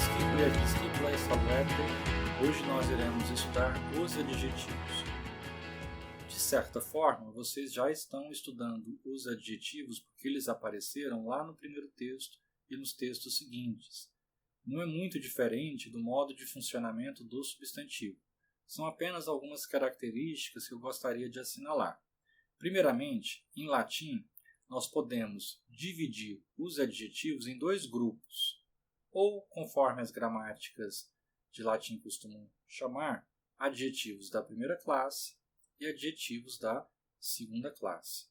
Discípula Salvetre. Hoje nós iremos estudar os adjetivos. De certa forma, vocês já estão estudando os adjetivos porque eles apareceram lá no primeiro texto e nos textos seguintes. Não é muito diferente do modo de funcionamento do substantivo. São apenas algumas características que eu gostaria de assinalar. Primeiramente, em latim, nós podemos dividir os adjetivos em dois grupos, ou, conforme as gramáticas de latim costumam chamar, adjetivos da primeira classe e adjetivos da segunda classe.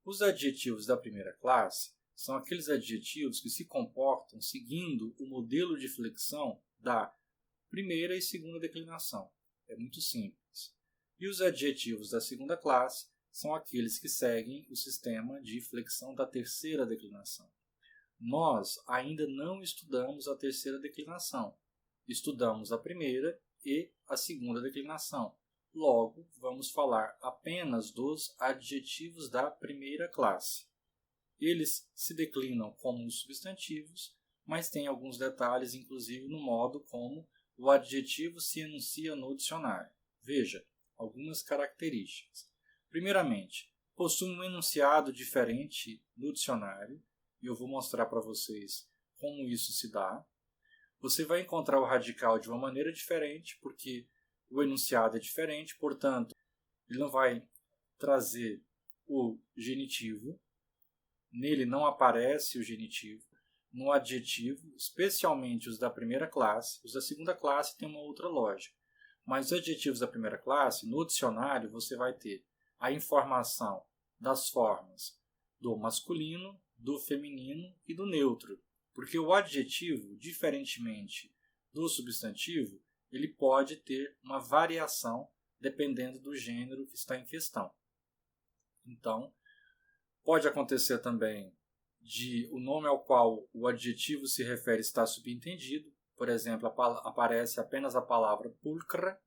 Os adjetivos da primeira classe são aqueles adjetivos que se comportam seguindo o modelo de flexão da primeira e segunda declinação. É muito simples. E os adjetivos da segunda classe são aqueles que seguem o sistema de flexão da terceira declinação. Nós ainda não estudamos a terceira declinação. Estudamos a primeira e a segunda declinação. Logo, vamos falar apenas dos adjetivos da primeira classe. Eles se declinam como os substantivos, mas tem alguns detalhes, inclusive no modo como o adjetivo se enuncia no dicionário. Veja, algumas características. Primeiramente, possui um enunciado diferente no dicionário, e eu vou mostrar para vocês como isso se dá. Você vai encontrar o radical de uma maneira diferente, porque o enunciado é diferente, portanto, ele não vai trazer o genitivo, nele não aparece o genitivo. No adjetivo, especialmente os da primeira classe, os da segunda classe têm uma outra lógica. Mas os adjetivos da primeira classe, no dicionário, você vai ter a informação das formas do masculino, do feminino e do neutro. Porque o adjetivo, diferentemente do substantivo, ele pode ter uma variação dependendo do gênero que está em questão. Então, pode acontecer também de o nome ao qual o adjetivo se refere estar subentendido. Por exemplo, aparece apenas a palavra pulcra,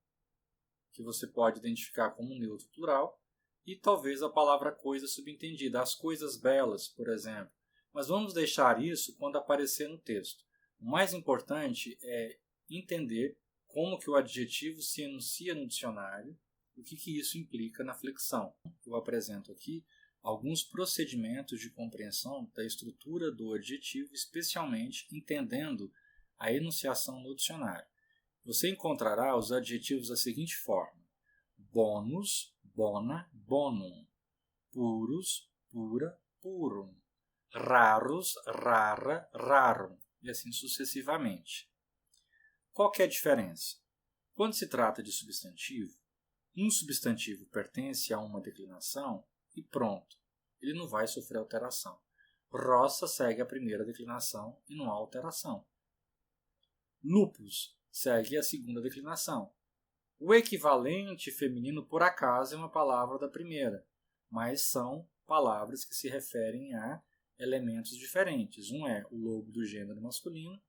que você pode identificar como neutro plural, e talvez a palavra coisa subentendida, as coisas belas, por exemplo. Mas vamos deixar isso quando aparecer no texto. O mais importante é entender como que o adjetivo se enuncia no dicionário, o que isso implica na flexão. Eu apresento aqui alguns procedimentos de compreensão da estrutura do adjetivo, especialmente entendendo a enunciação no dicionário. Você encontrará os adjetivos da seguinte forma: bonus, bona, bonum, purus, pura, purum, raros, rara, rarum, e assim sucessivamente. Qual que é a diferença? Quando se trata de substantivo, um substantivo pertence a uma declinação e pronto, ele não vai sofrer alteração. Roça segue a primeira declinação e não há alteração. Lupus segue a segunda declinação. O equivalente feminino, por acaso, é uma palavra da primeira, mas são palavras que se referem a elementos diferentes. Um é o lobo do gênero masculino,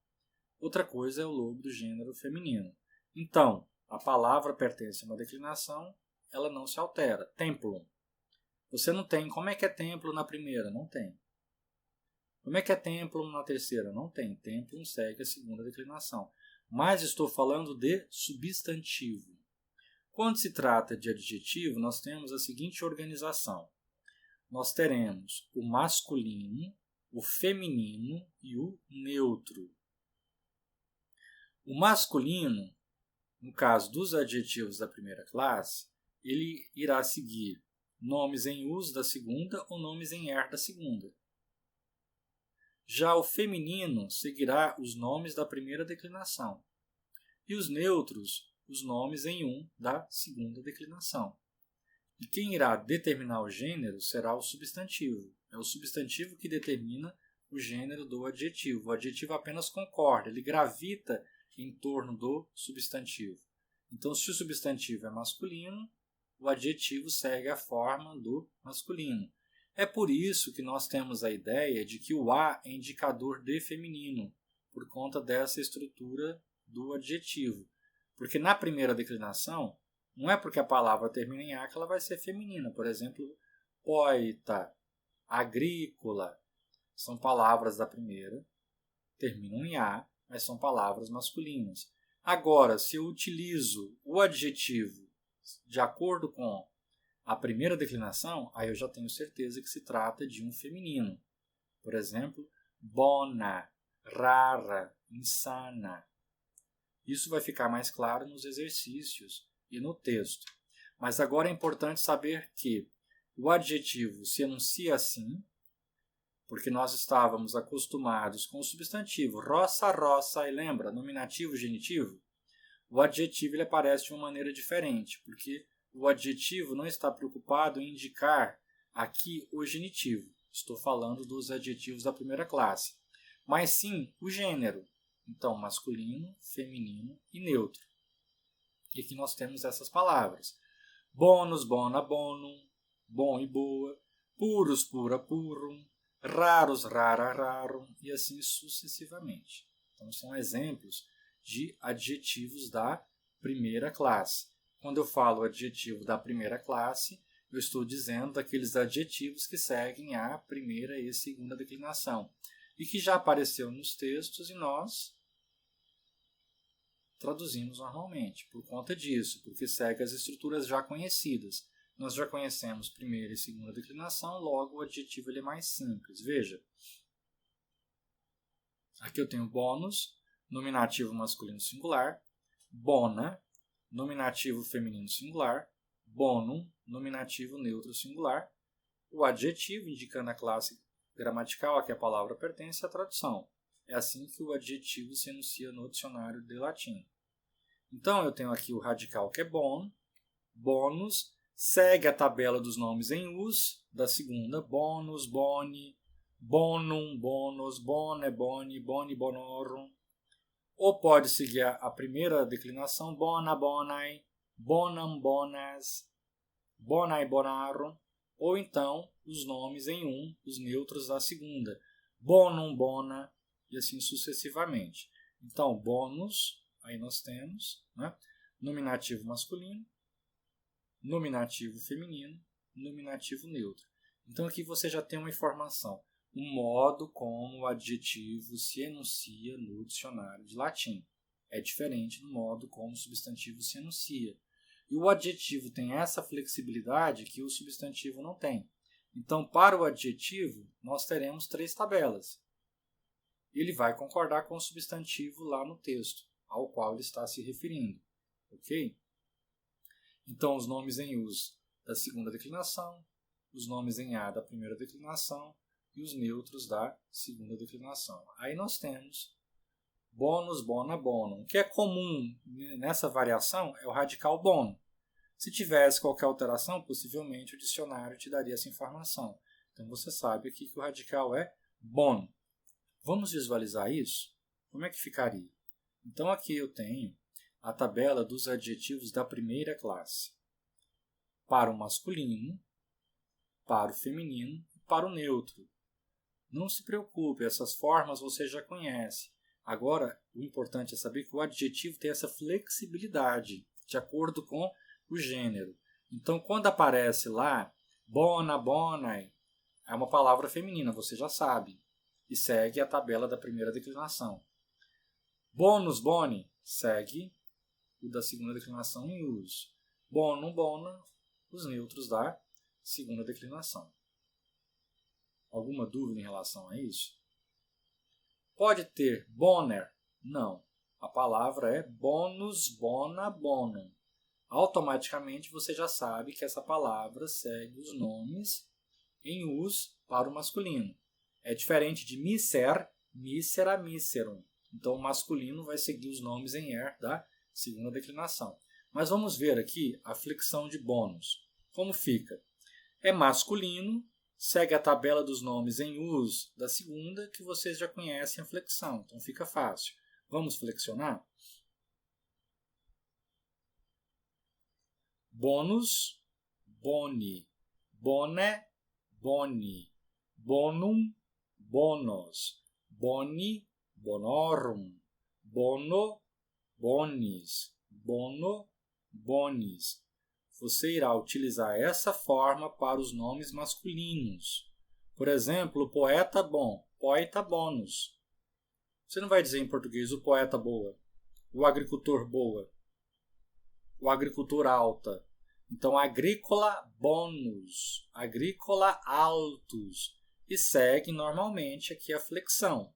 outra coisa é o lobo do gênero feminino. Então, a palavra pertence a uma declinação, ela não se altera. Templum. Você não tem. Como é que é templo na primeira? Não tem. Como é que é templum na terceira? Não tem. Templum segue a segunda declinação. Mas estou falando de substantivo. Quando se trata de adjetivo, nós temos a seguinte organização. Nós teremos o masculino, o feminino e o neutro. O masculino, no caso dos adjetivos da primeira classe, ele irá seguir nomes em us da segunda ou nomes em er da segunda. Já o feminino seguirá os nomes da primeira declinação. E os neutros, os nomes em da segunda declinação. E quem irá determinar o gênero será o substantivo. É o substantivo que determina o gênero do adjetivo. O adjetivo apenas concorda, ele gravita em torno do substantivo. Então, se o substantivo é masculino, o adjetivo segue a forma do masculino. É por isso que nós temos a ideia de que o a é indicador de feminino, por conta dessa estrutura do adjetivo. Porque na primeira declinação, não é porque a palavra termina em a que ela vai ser feminina. Por exemplo, poeta, agrícola, são palavras da primeira, terminam em a, mas são palavras masculinas. Agora, se eu utilizo o adjetivo de acordo com a primeira declinação, aí eu já tenho certeza que se trata de um feminino. Por exemplo, bona, rara, insana. Isso vai ficar mais claro nos exercícios e no texto. Mas agora é importante saber que o adjetivo se enuncia assim, porque nós estávamos acostumados com o substantivo roça, roça, e lembra, nominativo, genitivo? O adjetivo ele aparece de uma maneira diferente, porque o adjetivo não está preocupado em indicar aqui o genitivo. Estou falando dos adjetivos da primeira classe. Mas sim o gênero. Então, masculino, feminino e neutro. E aqui nós temos essas palavras. Bonus, bona, bonum. Bom e boa. Puros, pura, purum. Raros, rara, rarum. E assim sucessivamente. Então, são exemplos de adjetivos da primeira classe. Quando eu falo adjetivo da primeira classe, eu estou dizendo daqueles adjetivos que seguem a primeira e segunda declinação e que já apareceu nos textos e nós traduzimos normalmente por conta disso, porque segue as estruturas já conhecidas. Nós já conhecemos primeira e segunda declinação, logo o adjetivo ele é mais simples. Veja, aqui eu tenho bônus, nominativo masculino singular, bona, nominativo feminino singular, bonum, nominativo neutro singular, o adjetivo indicando a classe gramatical a que a palavra pertence e a tradução. É assim que o adjetivo se enuncia no dicionário de latim. Então eu tenho aqui o radical que é bon, bônus, segue a tabela dos nomes em us da segunda, bonus, boni, bonum, bonus, bone, boni, boni, bonorum. Ou pode seguir a primeira declinação, bona, bonai, bonam, bonas, bonai, bonarum, ou então os nomes em os neutros da segunda, bonum, bona, e assim sucessivamente. Então, bônus, aí nós temos, né, nominativo masculino, nominativo feminino, nominativo neutro. Então aqui você já tem uma informação, o modo como o adjetivo se enuncia no dicionário de latim. É diferente do modo como o substantivo se enuncia. E o adjetivo tem essa flexibilidade que o substantivo não tem. Então, para o adjetivo, nós teremos 3 tabelas. Ele vai concordar com o substantivo lá no texto, ao qual ele está se referindo. Ok? Então, os nomes em us da segunda declinação, os nomes em a da primeira declinação e os neutros da segunda declinação. Aí nós temos bônus, bona, bonum. O que é comum nessa variação é o radical bono. Se tivesse qualquer alteração, possivelmente o dicionário te daria essa informação. Então você sabe aqui que o radical é bon. Vamos visualizar isso? Como é que ficaria? Então aqui eu tenho a tabela dos adjetivos da primeira classe. Para o masculino, para o feminino e para o neutro. Não se preocupe, essas formas você já conhece. Agora, o importante é saber que o adjetivo tem essa flexibilidade, de acordo com o gênero. Então, quando aparece lá, bona, bonai, é uma palavra feminina, você já sabe. E segue a tabela da primeira declinação. Bonus, boni, segue o da segunda declinação em us. Bonum, bona, os neutros da segunda declinação. Alguma dúvida em relação a isso? Pode ter boner? Não. A palavra é bonus, bona, bonum. Automaticamente você já sabe que essa palavra segue os nomes em us para o masculino. É diferente de miser, mísera, míserum. Então o masculino vai seguir os nomes em er da segunda declinação. Mas vamos ver aqui a flexão de bônus. Como fica? É masculino, segue a tabela dos nomes em us da segunda, que vocês já conhecem a flexão. Então fica fácil. Vamos flexionar? Bônus, boni, bone, boni, bonum, bonos, boni, bonorum, bono, bonis, bono, bonis. Você irá utilizar essa forma para os nomes masculinos. Por exemplo, poeta bom, poeta bonus. Você não vai dizer em português o poeta boa, o agricultor boa, o agricultor alta. Então, agrícola bonus, agrícola altus. E segue normalmente aqui a flexão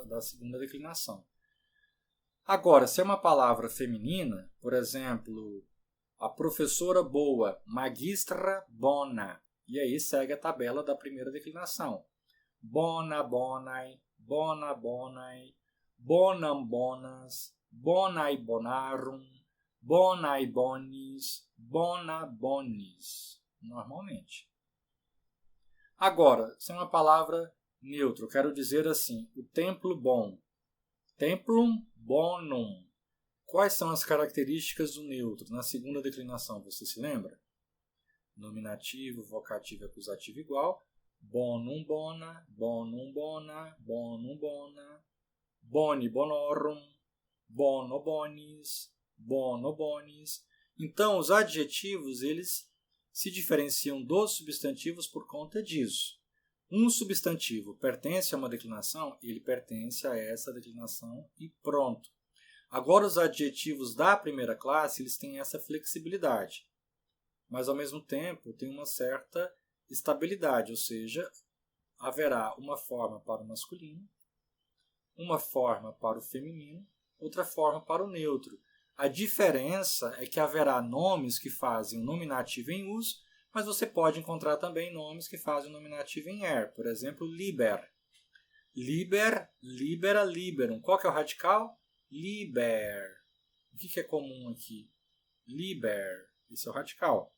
da segunda declinação. Agora, se é uma palavra feminina, por exemplo, a professora boa, magistra bona. E aí segue a tabela da primeira declinação. Bona bonai, bona bonai, bonam bonas, bonai bonarum, bonai bonis, bona bonis. Normalmente. Agora, se é uma palavra neutra, eu quero dizer assim, o templo bom. Templum bonum. Quais são as características do neutro na segunda declinação? Você se lembra? Nominativo, vocativo e acusativo igual. Bonum bona, bonum bona, bonum bona. Boni bonorum, bono bonis, bono bonis. Então, os adjetivos, eles se diferenciam dos substantivos por conta disso. Um substantivo pertence a uma declinação, ele pertence a essa declinação e pronto. Agora, os adjetivos da primeira classe, eles têm essa flexibilidade, mas ao mesmo tempo tem uma certa estabilidade, ou seja, haverá uma forma para o masculino, uma forma para o feminino, outra forma para o neutro. A diferença é que haverá nomes que fazem o nominativo em us, mas você pode encontrar também nomes que fazem o nominativo em er. Por exemplo, liber. Liber, libera, liberum. Qual que é o radical? Liber. O que é comum aqui? Liber. Esse é o radical.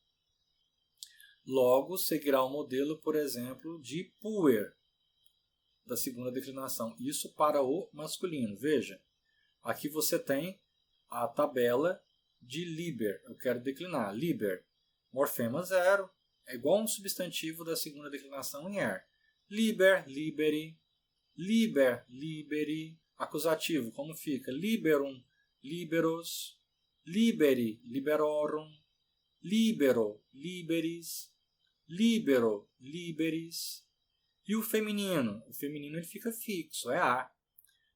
Logo, seguirá o modelo, por exemplo, de puer, da segunda declinação. Isso para o masculino. Veja, aqui você tem a tabela de liber. Eu quero declinar. Liber. Morfema 0 é igual a um substantivo da segunda declinação em er. Liber, liberi. Liber, liberi. Acusativo, como fica? Liberum, liberos. Liberi, liberorum. Libero, liberis. Libero, liberis. E o feminino? O feminino ele fica fixo, é a.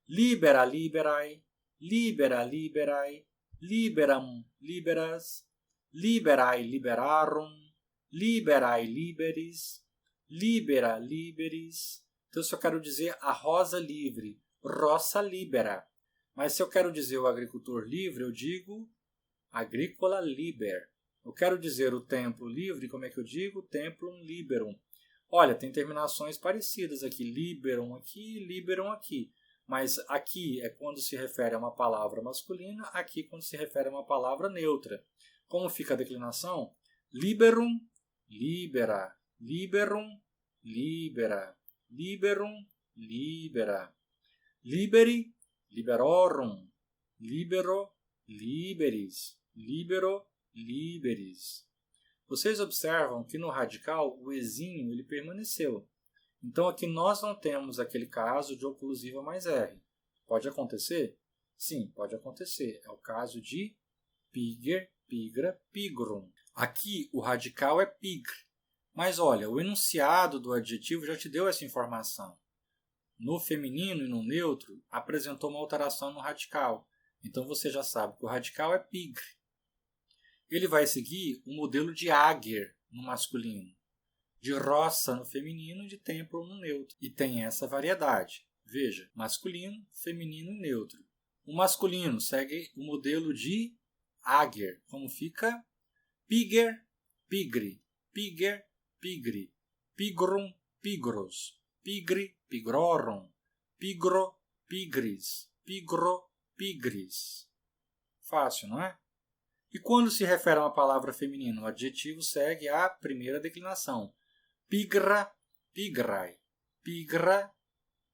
Libera, liberai. Libera, liberai. Liberam, liberas. Liberai, liberarum. Liberai, liberis. Libera, liberis. Então, se eu quero dizer a rosa livre, rossa libera. Mas se eu quero dizer o agricultor livre, eu digo agrícola liber. Eu quero dizer o templo livre, como é que eu digo? Templum liberum. Olha, tem terminações parecidas aqui. Liberum aqui, liberum aqui. Mas aqui é quando se refere a uma palavra masculina, aqui quando se refere a uma palavra neutra. Como fica a declinação? Liberum, libera. Liberum, libera. Liberum, libera. Liberi, liberorum. Libero, liberis. Libero, liberis. Vocês observam que no radical o ezinho ele permaneceu. Então aqui nós não temos aquele caso de oclusiva mais R. Pode acontecer? Sim, pode acontecer. É o caso de piger, pigra, pigrum. Aqui o radical é pigr. Mas olha, o enunciado do adjetivo já te deu essa informação. No feminino e no neutro apresentou uma alteração no radical. Então você já sabe que o radical é pigr. Ele vai seguir o modelo de ager no masculino, de roça no feminino e de templo no neutro. E tem essa variedade. Veja, masculino, feminino e neutro. O masculino segue o modelo de ager, como fica piger, pigri, piger, pigri, pigrum, pigros, pigri, pigrorum, pigro, pigris, pigro, pigris. Fácil, não é? E quando se refere a uma palavra feminina, o adjetivo segue a primeira declinação. Pigra, pigrai. Pigra,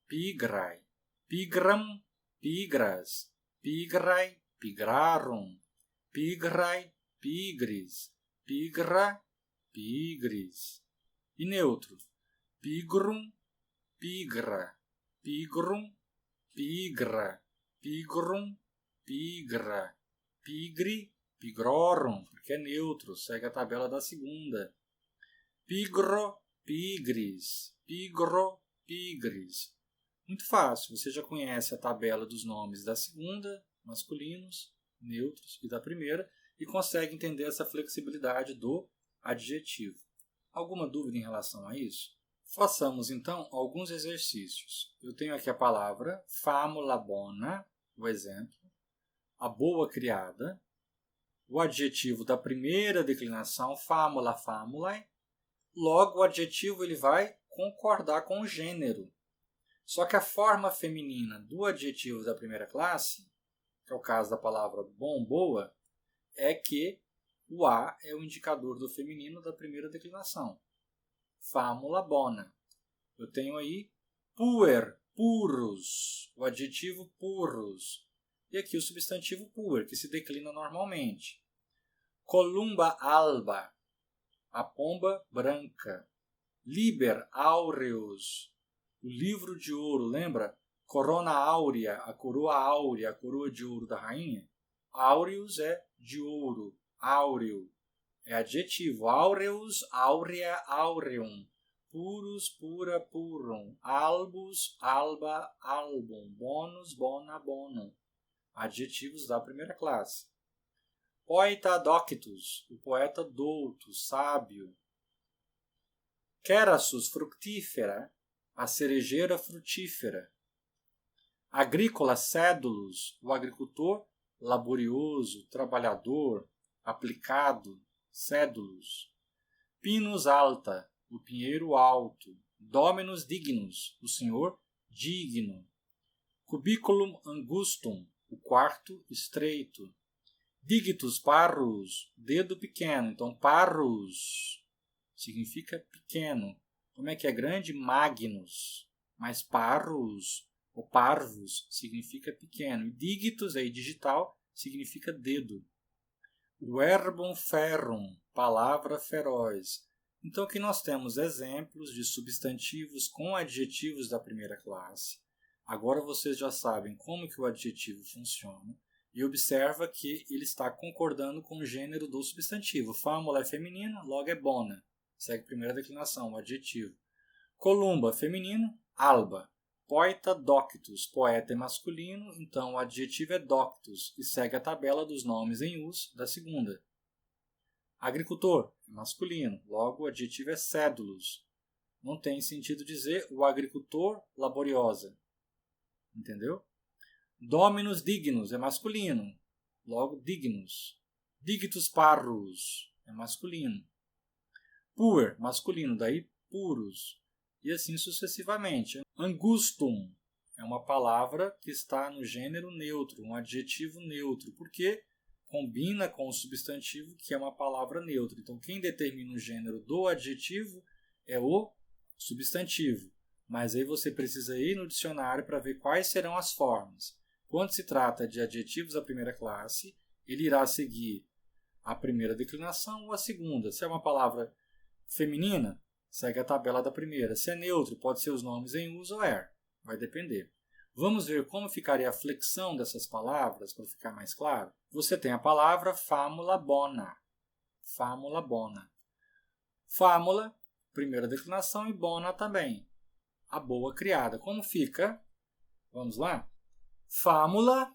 pigrai. Pigram, pigras. Pigrai, pigrarum. Pigrai, pigris. Pigra, pigris. E neutro. Pigrum, pigra. Pigrum, pigra. Pigrum, pigra. Pigri, pigrorum, porque é neutro, segue a tabela da segunda. Pigro, pigris. Pigro, pigris. Muito fácil, você já conhece a tabela dos nomes da segunda, masculinos, neutros, e da primeira, e consegue entender essa flexibilidade do adjetivo. Alguma dúvida em relação a isso? Façamos então alguns exercícios. Eu tenho aqui a palavra fámula bona, o exemplo, a boa criada, o adjetivo da primeira declinação, fámula, fámulae. Logo, o adjetivo ele vai concordar com o gênero. Só que a forma feminina do adjetivo da primeira classe, que é o caso da palavra bom, boa, é que o A é o indicador do feminino da primeira declinação. Fámula bona. Eu tenho aí puer, purus, o adjetivo purus. E aqui o substantivo puer, que se declina normalmente. Columba alba, a pomba branca. Liber aureus, o livro de ouro, lembra? Corona áurea, a coroa de ouro da rainha. Aureus é de ouro, áureo, é adjetivo. Aureus, áurea, aureum. Purus, pura, purum. Albus, alba, album. Bonus, bona, bonum. Adjetivos da primeira classe. Poeta doctus, o poeta douto, sábio. Querassus fructífera, a cerejeira frutífera. Agrícola cédulus, o agricultor laborioso, trabalhador, aplicado, cédulus. Pinus alta, o pinheiro alto. Dominus dignus, o senhor digno. Cubiculum angustum, o quarto estreito. Dictus parrus, dedo pequeno. Então, parrus significa pequeno. Como é que é grande? Magnus. Mas parrus, ou parvus, significa pequeno. E dictus, aí digital, significa dedo. Verbum ferrum, palavra feroz. Então, aqui nós temos exemplos de substantivos com adjetivos da primeira classe. Agora vocês já sabem como que o adjetivo funciona. E observa que ele está concordando com o gênero do substantivo. Fámula é feminina, logo é bona. Segue a primeira declinação, o adjetivo. Columba, feminino, alba. Poeta, doctus. Poeta é masculino, então o adjetivo é doctus e segue a tabela dos nomes em us da segunda. Agricultor, é masculino, logo o adjetivo é cédulus. Não tem sentido dizer o agricultor laboriosa. Entendeu? Dominus dignus é masculino, logo dignus. Dictus parrus é masculino. Puer, masculino, daí purus. E assim sucessivamente. Angustum é uma palavra que está no gênero neutro, um adjetivo neutro, porque combina com o substantivo, que é uma palavra neutra. Então, quem determina o gênero do adjetivo é o substantivo. Mas aí você precisa ir no dicionário para ver quais serão as formas. Quando se trata de adjetivos da primeira classe, ele irá seguir a primeira declinação ou a segunda. Se é uma palavra feminina, segue a tabela da primeira. Se é neutro, pode ser os nomes em uso ou er. Vai depender. Vamos ver como ficaria a flexão dessas palavras, para ficar mais claro. Você tem a palavra fámula bona. Fámula bona. Fámula, primeira declinação, e bona também. A boa criada. Como fica? Vamos lá? Fámula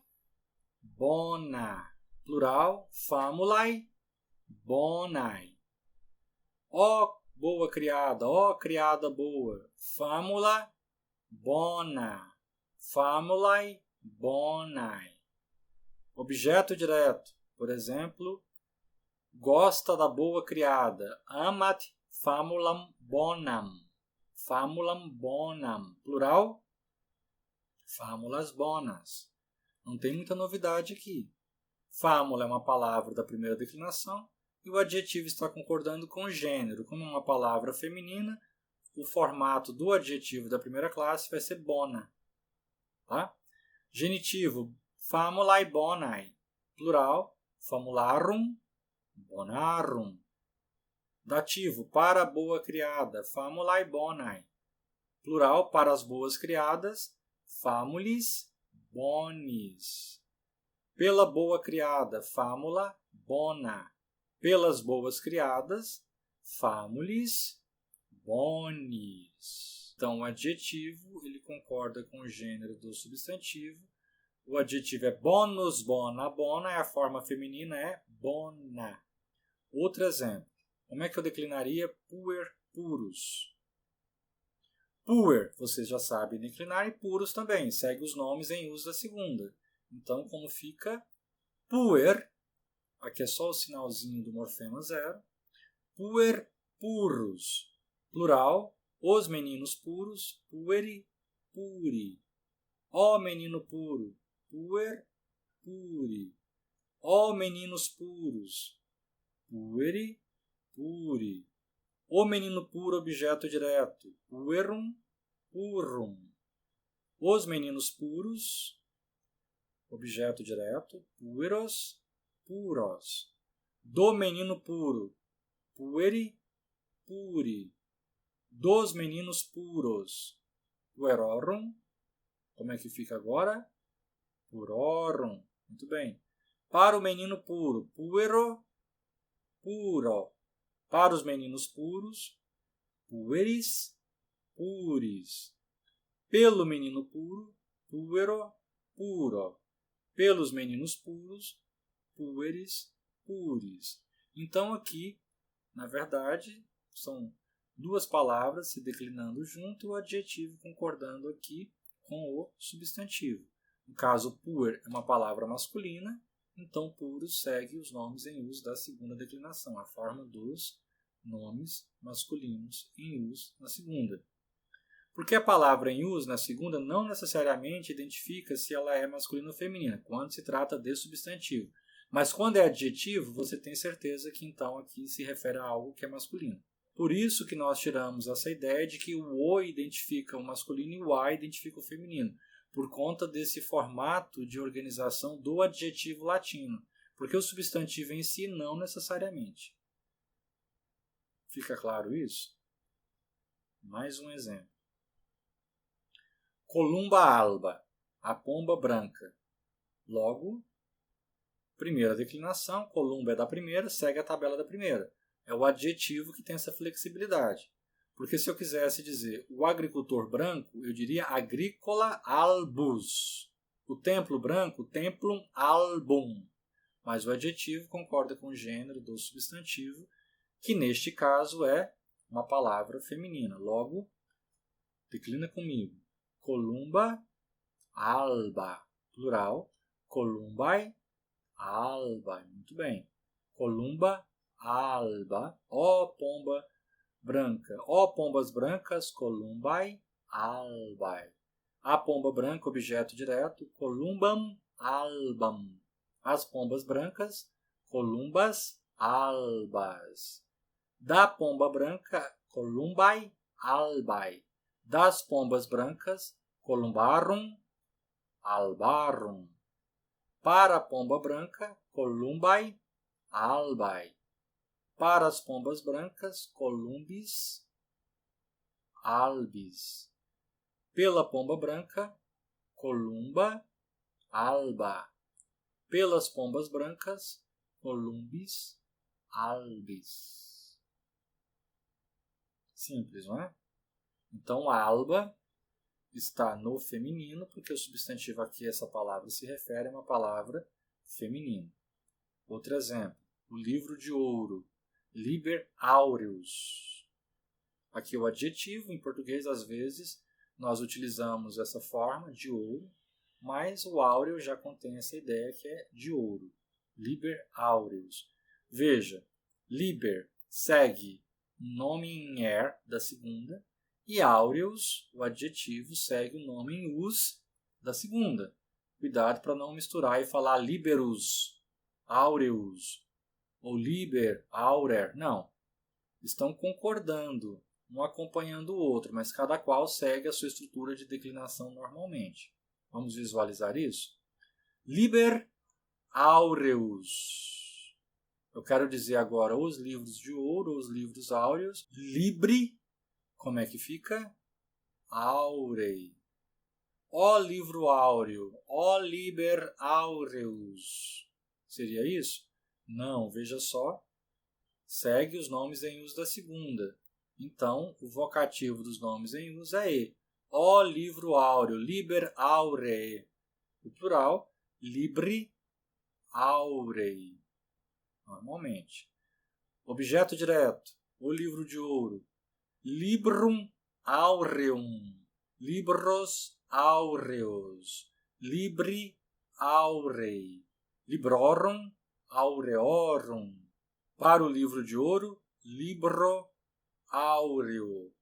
bona. Plural, famulae bonae. Ó boa criada, ó criada boa. Fámula bona. Famulae bonae. Objeto direto. Por exemplo, gosta da boa criada. Amat famulam bonam. Famulam bonam. Plural, fámulas bonas. Não tem muita novidade aqui. Fámula é uma palavra da primeira declinação e o adjetivo está concordando com o gênero. Como é uma palavra feminina, o formato do adjetivo da primeira classe vai ser bona. Tá? Genitivo, famulae bonae. Plural, famularum bonarum. Dativo, para a boa criada, famulae bonae. Plural, para as boas criadas, famulis bonis. Pela boa criada, fámula bona. Pelas boas criadas, famulis bonis. Então, o adjetivo ele concorda com o gênero do substantivo. O adjetivo é bonus, bona. Bona é a forma feminina, é bona. Outro exemplo. Como é que eu declinaria puer, purus? Puer, vocês já sabem declinar, e puros também. Segue os nomes em uso da segunda. Então, como fica? Puer, aqui é só o sinalzinho do morfema zero. Puer, purus. Plural, os meninos puros, pueri, puri. Ó menino puro, puer, puri. Ó meninos puros, pueri, puri. O menino puro, objeto direto, puerum, purum. Os meninos puros, objeto direto, pueros, puros. Do menino puro, pueri, puri. Dos meninos puros, puerorum. Como é que fica agora? Purorum. Muito bem. Para o menino puro, puero, puro. Para os meninos puros, pueris, puris. Pelo menino puro, puero, puro. Pelos meninos puros, pueris, puris. Então aqui, na verdade, são duas palavras se declinando junto e o adjetivo concordando aqui com o substantivo. No caso, puer é uma palavra masculina, então puros segue os nomes em uso da segunda declinação, a forma dos nomes masculinos em uso na segunda. Porque a palavra em uso na segunda não necessariamente identifica se ela é masculina ou feminina, quando se trata de substantivo. Mas quando é adjetivo, você tem certeza que então aqui se refere a algo que é masculino. Por isso que nós tiramos essa ideia de que o O identifica o masculino e o A identifica o feminino, por conta desse formato de organização do adjetivo latino, porque o substantivo em si não necessariamente. Fica claro isso? Mais um exemplo. Columba alba, a pomba branca. Logo, primeira declinação, columba é da primeira, segue a tabela da primeira. É o adjetivo que tem essa flexibilidade. Porque se eu quisesse dizer o agricultor branco, eu diria agrícola albus. O templo branco, templum album. Mas o adjetivo concorda com o gênero do substantivo, que neste caso é uma palavra feminina. Logo, declina comigo. Columba alba. Plural. Columbae alba. Muito bem. Columba alba. Ó pomba branca. Ó pombas brancas, columbae albae. A pomba branca, objeto direto, columbam albam. As pombas brancas, columbas albas. Da pomba branca, columbae albae. Das pombas brancas, columbarum albarum. Para a pomba branca, columbae albae. Para as pombas brancas, columbis albis. Pela pomba branca, columba alba. Pelas pombas brancas, columbis albis. Simples, não é? Então, alba está no feminino, porque o substantivo aqui, essa palavra se refere a uma palavra feminina. Outro exemplo, o livro de ouro, liber aureus. Aqui o adjetivo, em português, às vezes, nós utilizamos essa forma de ouro, mas o áureo já contém essa ideia que é de ouro. Liber aureus. Veja, liber segue nome em er da segunda, e aureus, o adjetivo, segue o nome em us da segunda. Cuidado para não misturar e falar liberus, aureus, ou liber, aurer. Não. Estão concordando, um acompanhando o outro, mas cada qual segue a sua estrutura de declinação normalmente. Vamos visualizar isso? Liber aureus. Eu quero dizer agora os livros de ouro, os livros áureos. Libre, como é que fica? Aurei. Ó livro áureo, ó liber aureus. Seria isso? Não, veja só. Segue os nomes em uso da segunda. Então, o vocativo dos nomes em uso é E. O livro áureo, liber aurei. O plural, libri aurei. Normalmente. Objeto direto, o livro de ouro. Librum aureum. Libros aureos. Libri aurei. Librorum aureorum. Para o livro de ouro, libro áureo.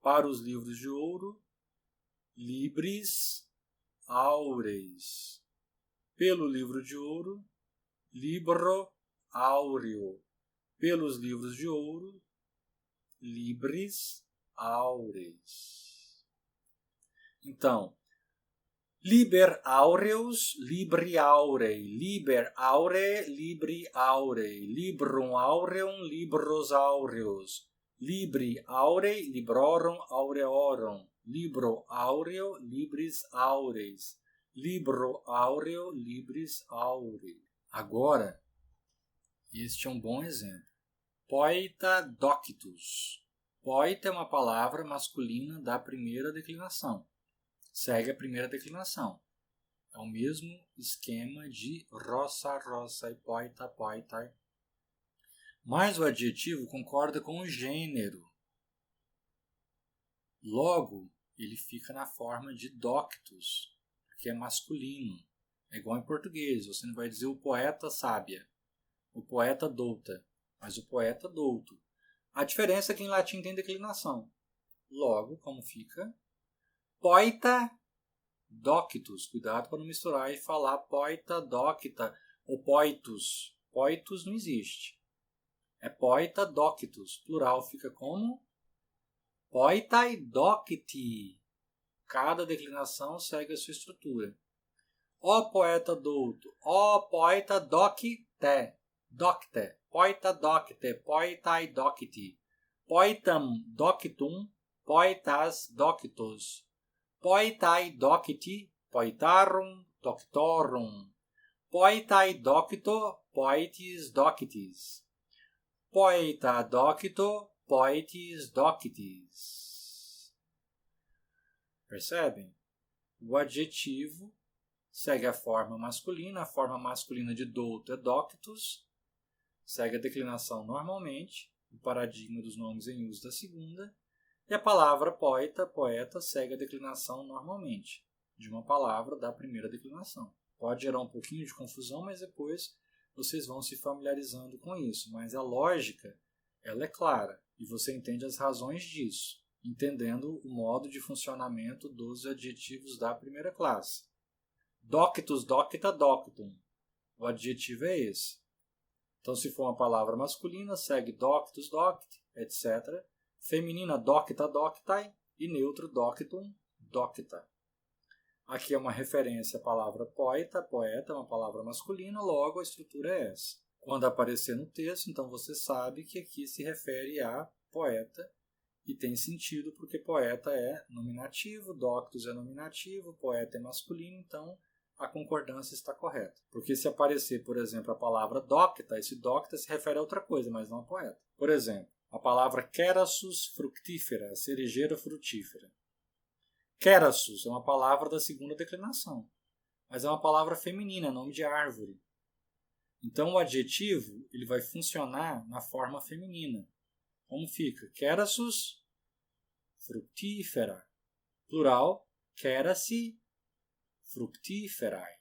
Para os livros de ouro, libris aureis. Pelo livro de ouro, libro áureo. Pelos livros de ouro, libris aureis. Então, liber aureus, libri aurei. Liber aure, libri aurei. Librum aureum, libros aureus. Libri aurei, librorum aureorum. Libro aureo, libris aureis. Libro aureo, libris aurei. Agora, este é um bom exemplo. Poeta doctus. Poeta é uma palavra masculina da primeira declinação. Segue a primeira declinação. É o mesmo esquema de roça, roça e poeta, poeta. Mas o adjetivo concorda com o gênero. Logo, ele fica na forma de doctus, que é masculino. É igual em português. Você não vai dizer o poeta sábia, o poeta douta, mas o poeta douto. A diferença é que em latim tem declinação. Logo, como fica? Poeta doctus. Cuidado para não misturar e falar poeta docta ou poitus. Poitus não existe. É poeta doctus. Plural fica como? Poetai docti. Cada declinação segue a sua estrutura. Ó poeta douto. Ó poeta docte. Docte. Poeta docte. Poetai docti. Poetam doctum. Poetas doctus. Poetai docti, poetarum, doctorum. Poetai docto, poetis doctis. Poeta docto, poetis doctis. Percebem? O adjetivo segue a forma masculina de douto é doctus, segue a declinação normalmente, o paradigma dos nomes em uso da segunda, e a palavra poeta, poeta, segue a declinação normalmente, de uma palavra da primeira declinação. Pode gerar um pouquinho de confusão, mas depois vocês vão se familiarizando com isso. Mas a lógica, ela é clara, e você entende as razões disso, entendendo o modo de funcionamento dos adjetivos da primeira classe. Doctus, docta, doctum. O adjetivo é esse. Então, se for uma palavra masculina, segue doctus, docte, etc., feminina docta, doctai e neutro doctum, docta. Aqui é uma referência à palavra poeta, poeta é uma palavra masculina, logo a estrutura é essa. Quando aparecer no texto, então você sabe que aqui se refere a poeta e tem sentido porque poeta é nominativo, doctus é nominativo, poeta é masculino, então a concordância está correta. Porque se aparecer, por exemplo, a palavra docta, esse docta se refere a outra coisa, mas não a poeta. Por exemplo, a palavra querassus fructífera, cerejeira frutífera. Querassus é uma palavra da segunda declinação, mas é uma palavra feminina, nome de árvore. Então o adjetivo ele vai funcionar na forma feminina. Como fica? Querassus fructífera. Plural, queraci fructíferae.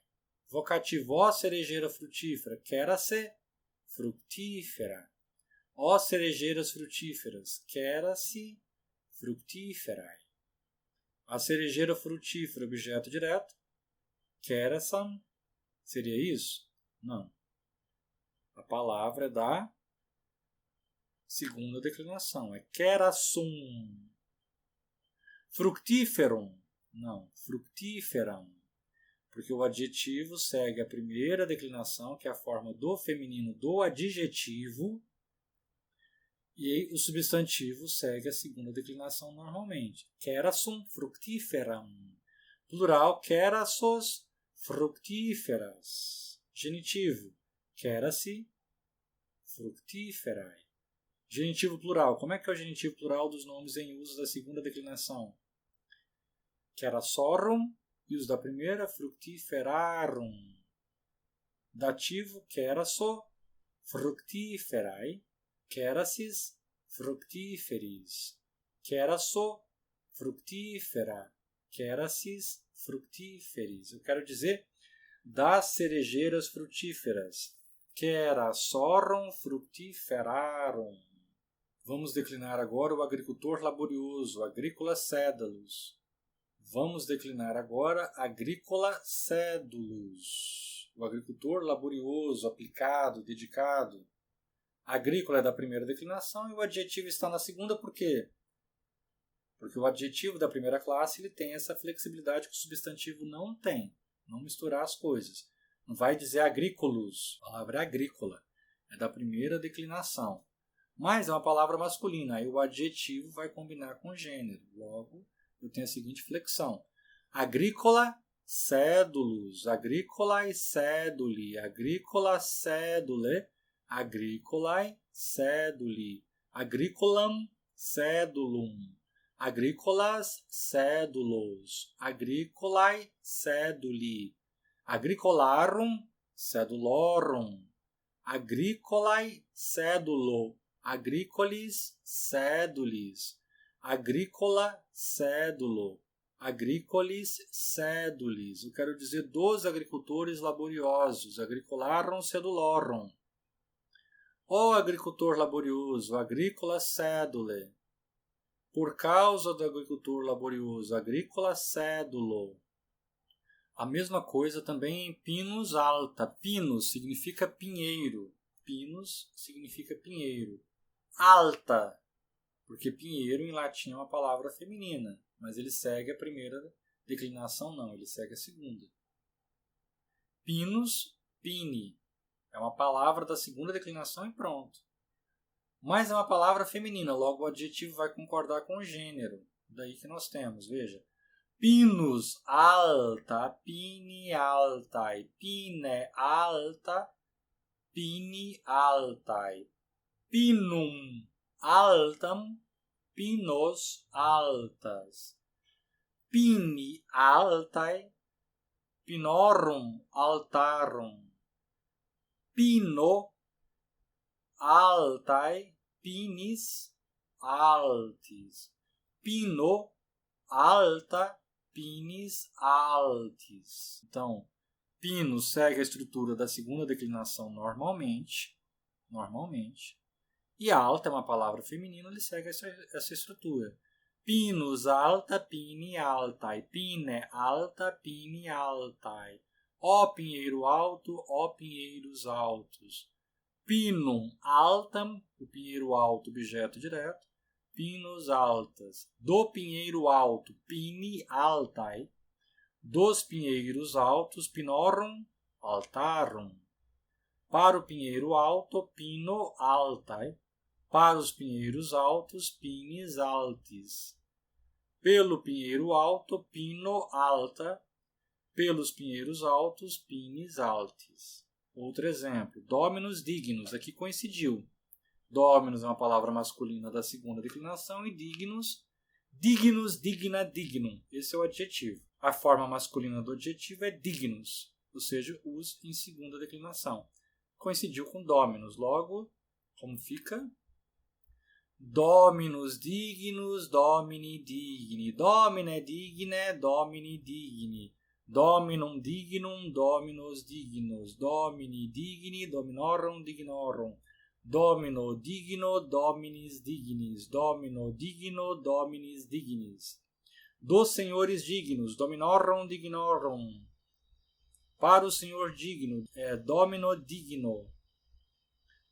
Vocativo, ó cerejeira frutífera, querace fructífera. Ó cerejeiras frutíferas, quera-se fructíferae. A cerejeira frutífera, objeto direto, quera-sam, seria isso? Não. A palavra é da segunda declinação, é quera-sum. Fructíferum, não, fructíferam, porque o adjetivo segue a primeira declinação, que é a forma do feminino do adjetivo, e o substantivo segue a segunda declinação normalmente. Querassum fructíferam. Plural, querassos fructíferas. Genitivo, queraci fructíferae. Genitivo plural. Como é que é o genitivo plural dos nomes em uso da segunda declinação? Querassorum e os da primeira, fructiferarum. Dativo, querasso, fructiferae, querassis, fructiferis. Querasso, fructifera, querassis, fructiferis. Eu quero dizer das cerejeiras frutíferas. Querassorum fructiferarum. Vamos declinar agora o agricultor laborioso, agricola sedulus. Vamos declinar agora agricola sedulus. O agricultor laborioso, aplicado, dedicado. Agrícola é da primeira declinação e o adjetivo está na segunda, por quê? Porque o adjetivo da primeira classe ele tem essa flexibilidade que o substantivo não tem. Não misturar as coisas. Não vai dizer agrícolos. A palavra é agrícola. É da primeira declinação. Mas é uma palavra masculina. Aí o adjetivo vai combinar com o gênero. Logo, eu tenho a seguinte flexão. Agrícola sedulus. Agricolae seduli. Agricola sedule. Agricolae seduli. Agricolam sedulum. Agrícolas sedulos. Agricolae seduli. Agricolarum sedulorum. Agricolae sedulo. Agricolis sedulis. Agricola sedulo. Agricolis sedulis. Eu quero dizer dos agricultores laboriosos. Agricolarum sedulorum. O agricultor laborioso. Agricola sedule. Por causa do agricultor laborioso. Agricola sedulo. A mesma coisa também em pinus alta. Pinus significa pinheiro. Pinus significa pinheiro. Alta, porque pinheiro em latim é uma palavra feminina, mas ele segue a primeira declinação, não, ele segue a segunda. Pinus, pini, é uma palavra da segunda declinação e pronto. Mas é uma palavra feminina, logo o adjetivo vai concordar com o gênero. Daí que nós temos, veja. Pinus alta, pini altae, pine alta, pini altae. Pinum altam, pinos altas. Pini altae, pinorum altarum. Pino altae, pinis altis. Pino alta, pinis altis. Então, pino segue a estrutura da segunda declinação normalmente. E alta é uma palavra feminina, ele segue essa estrutura. Pinus alta, pini altae. Pine alta, pini altae. Ó pinheiro alto, ó pinheiros altos. Pinum altam, o pinheiro alto, objeto direto. Pinus altas. Do pinheiro alto, pini altae. Dos pinheiros altos, pinorum altarum. Para o pinheiro alto, pino altae. Para os pinheiros altos, pinis altis. Pelo pinheiro alto, pino alta. Pelos pinheiros altos, pinis altis. Outro exemplo, dominus dignus, aqui coincidiu. Dominus é uma palavra masculina da segunda declinação e dignus, digna, dignum. Esse é o adjetivo. A forma masculina do adjetivo é dignus, ou seja, us em segunda declinação. Coincidiu com dominus, logo, como fica? Dominus dignus, domini digni. Domine digne, domini digni. Dominum dignum, dominus dignus. Domini digni, dominorum dignorum. Domino digno, dominis dignis. Domino digno, dominis dignis. Dos senhores dignos, dominorum dignorum. Para o senhor digno, domino digno.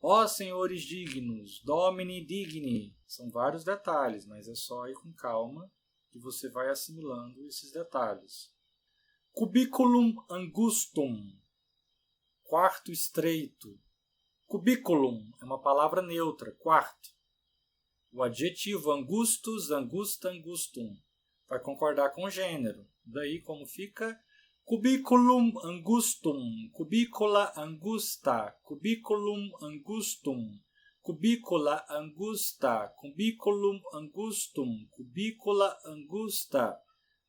Ó senhores dignos, domini digni. São vários detalhes, mas é só ir com calma que você vai assimilando esses detalhes. Cubiculum angustum, quarto estreito. Cubiculum é uma palavra neutra, quarto. O adjetivo angustus, angusta, angustum vai concordar com o gênero. Daí como fica? Cubiculum angustum, cubicula angusta, cubiculum angustum, Cubícula angusta, cubiculum angustum, cubícula angusta.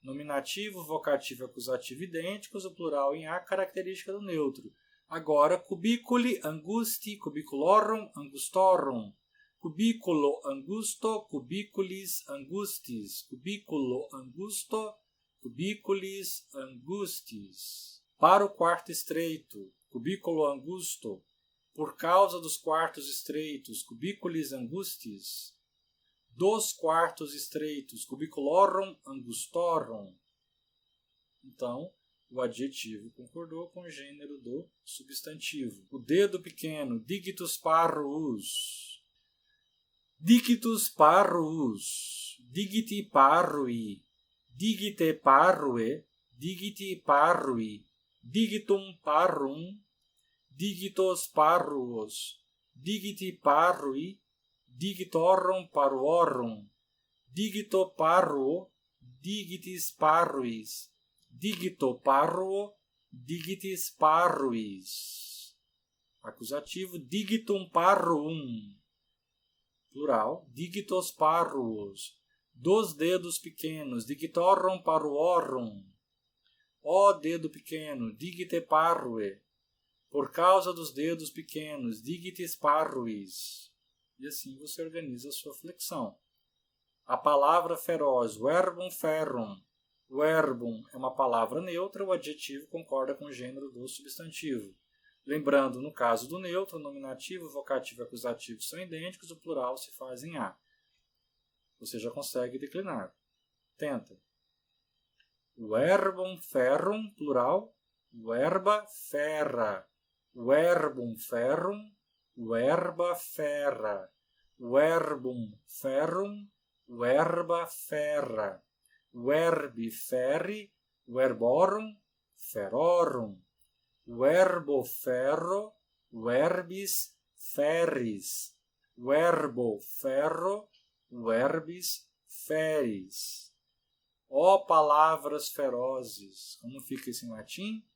Nominativo, vocativo e acusativo idênticos, o plural em A, característica do neutro. Agora, cubiculi angusti, cubiculorum angustorum. Cubículo angusto, cubiculis angustis. Cubículo angusto, cubiculis angustis. Para o quarto estreito, cubículo angusto, por causa dos quartos estreitos, cubiculis angustis. Dos quartos estreitos, cubiculorum angustorum. Então, o adjetivo concordou com o gênero do substantivo. O dedo pequeno, dictus parvus. Dictus parvus. Digiti parvui. Digite parvue. Digiti parvui. Digitum parvum. Digitos parvus. Digiti parvui. Digitorum parvorum. Digito parvo. Digitis parvis. Digito parvo, digitis parvis. Acusativo, digitum parvum. Plural, digitos parvos. Dos dedos pequenos, digitorum parvorum. Ó dedo pequeno, digite parve. Por causa dos dedos pequenos, digitis parvis. E assim você organiza a sua flexão. A palavra feroz, verbum ferrum. O verbum é uma palavra neutra, o adjetivo concorda com o gênero do substantivo. Lembrando, no caso do neutro, nominativo, vocativo e acusativo são idênticos, o plural se faz em A. Você já consegue declinar. Tenta. Verbum ferrum, plural, verba ferra. Verbum ferrum, verba ferra. Verbum ferrum, verba ferra. Verbi ferri, verborum, ferorum. Verbo ferro, verbis ferris. Verbo ferro, verbis feris. Ó palavras ferozes. Como fica isso em latim?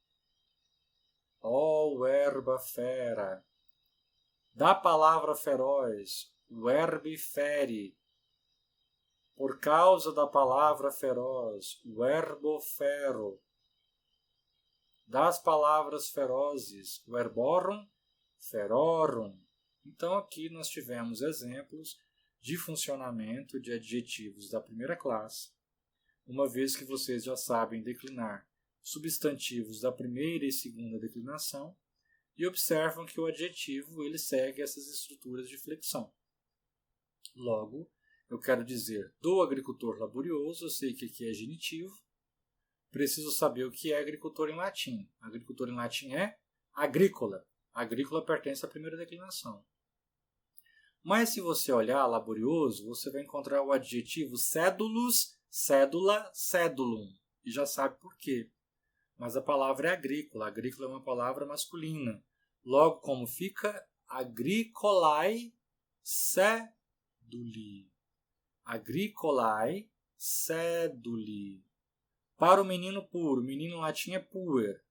Ó verba fera. Da palavra feroz, verbi feri. Por causa da palavra feroz, verbo ferro. Das palavras ferozes, verborum, ferorum. Então aqui nós tivemos exemplos de funcionamento de adjetivos da primeira classe, uma vez que vocês já sabem declinar substantivos da primeira e segunda declinação e observam que o adjetivo ele segue essas estruturas de flexão. Logo, eu quero dizer do agricultor laborioso, eu sei que aqui é genitivo, preciso saber o que é agricultor em latim. Agricultor em latim é agrícola. Agrícola pertence à primeira declinação. Mas se você olhar laborioso, você vai encontrar o adjetivo cédulus, cédula, cédulum. E já sabe por quê. Mas a palavra é agrícola. Agrícola é uma palavra masculina. Logo, como fica? Agricolae céduli. Agricolae céduli. Para o menino puro, menino em latim é puer.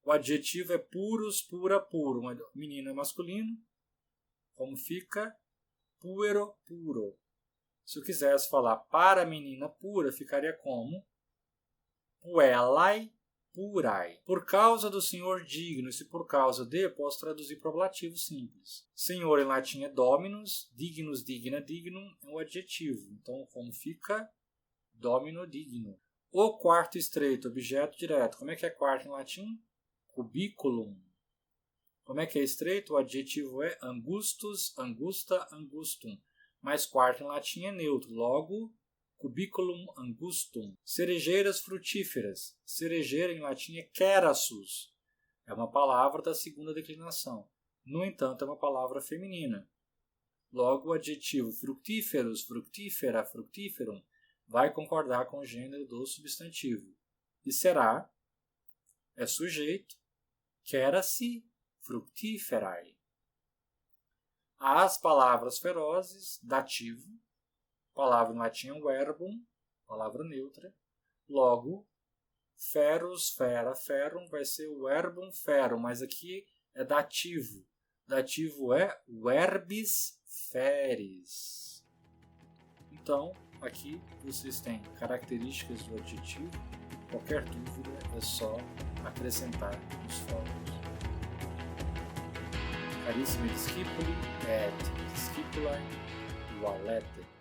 O adjetivo é purus, pura, puro. O menino é masculino. Como fica? Puero, puro. Se eu quisesse falar para a menina pura, ficaria como? Puellae, purai. Por causa do senhor digno, e se por causa de, posso traduzir para o ablativo simples. Senhor em latim é dominus, dignus, digna, dignum é um adjetivo. Então, como fica? Domino, digno. O quarto estreito, objeto direto. Como é que é quarto em latim? Cubiculum. Como é que é estreito? O adjetivo é angustus, angusta, angustum. Mas quarto em latim é neutro. Logo, cubiculum angustum. Cerejeiras frutíferas. Cerejeira em latim é querassus. É uma palavra da segunda declinação. No entanto, é uma palavra feminina. Logo, o adjetivo fructíferos, fructífera, fructíferum vai concordar com o gênero do substantivo. E será, é sujeito, quera-se, fructiferae. As palavras ferozes, dativo, palavra em latim é verbum, palavra neutra. Logo, ferus, fera, ferum vai ser o verbum ferum, mas aqui é dativo. dativo é verbis feres. Então, aqui vocês têm características do adjetivo. Qualquer dúvida é só acrescentar nos fóruns. Carissimi discipuli et discipulae, valete.